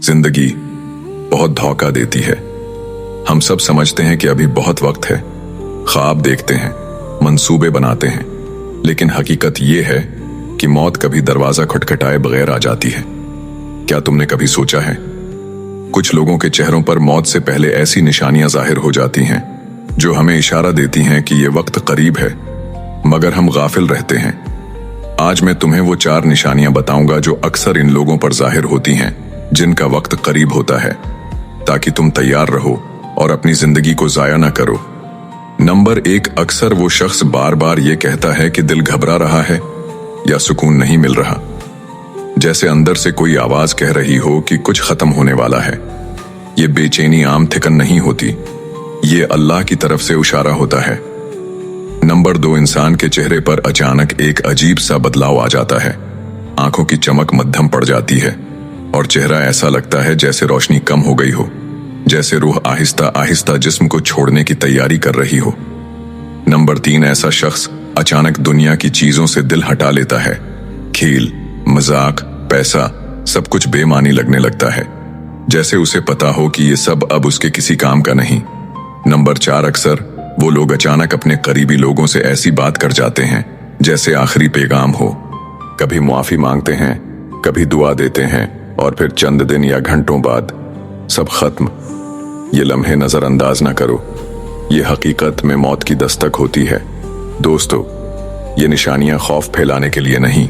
जिंदगी बहुत धोखा देती है। हम सब समझते हैं कि अभी बहुत वक्त है, ख्वाब देखते हैं, मंसूबे बनाते हैं, लेकिन हकीकत ये है कि मौत कभी दरवाजा खटखटाए बगैर आ जाती है। क्या तुमने कभी सोचा है, कुछ लोगों के चेहरों पर मौत से पहले ऐसी निशानियां जाहिर हो जाती हैं जो हमें इशारा देती हैं कि ये वक्त करीब है, मगर हम गाफिल रहते हैं। आज मैं तुम्हें वो 4 निशानियां बताऊंगा जो अक्सर इन लोगों पर जाहिर होती हैं जिनका वक्त करीब होता है, ताकि तुम तैयार रहो और अपनी जिंदगी को जाया ना करो। नंबर 1, अक्सर वो शख्स बार बार ये कहता है कि दिल घबरा रहा है या सुकून नहीं मिल रहा, जैसे अंदर से कोई आवाज कह रही हो कि कुछ खत्म होने वाला है। ये बेचैनी आम थिकन नहीं होती, ये अल्लाह की तरफ से इशारा होता है। नंबर 2, इंसान के चेहरे पर अचानक एक अजीब सा बदलाव आ जाता है। आंखों की चमक मध्यम पड़ जाती है और चेहरा ऐसा लगता है जैसे रोशनी कम हो गई हो, जैसे रूह आहिस्ता आहिस्ता जिस्म को छोड़ने की तैयारी कर रही हो। नंबर 3, ऐसा शख्स अचानक दुनिया की चीजों से दिल हटा लेता है। खेल, मजाक, पैसा, सब कुछ बेमानी लगने लगता है, जैसे उसे पता हो कि ये सब अब उसके किसी काम का नहीं। नंबर 4, अक्सर वो लोग अचानक अपने करीबी लोगों से ऐसी बात कर जाते हैं जैसे आखिरी पैगाम हो। कभी मुआफी मांगते हैं, कभी दुआ देते हैं, और फिर चंद दिन या घंटों बाद सब खत्म। ये लम्हे नजरअंदाज ना करो, ये हकीकत में मौत की दस्तक होती है। दोस्तों, ये निशानियां खौफ फैलाने के लिए नहीं,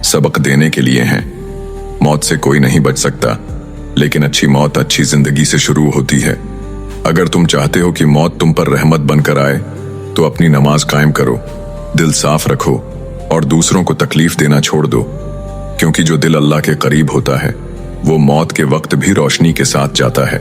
सबक देने के लिए हैं। मौत से कोई नहीं बच सकता, लेकिन अच्छी मौत अच्छी जिंदगी से शुरू होती है। अगर तुम चाहते हो कि मौत तुम पर रहमत बनकर आए, तो अपनी नमाज कायम करो, दिल साफ रखो और दूसरों को तकलीफ देना छोड़ दो, क्योंकि जो दिल अल्लाह के करीब होता है वो मौत के वक्त भी रोशनी के साथ जाता है।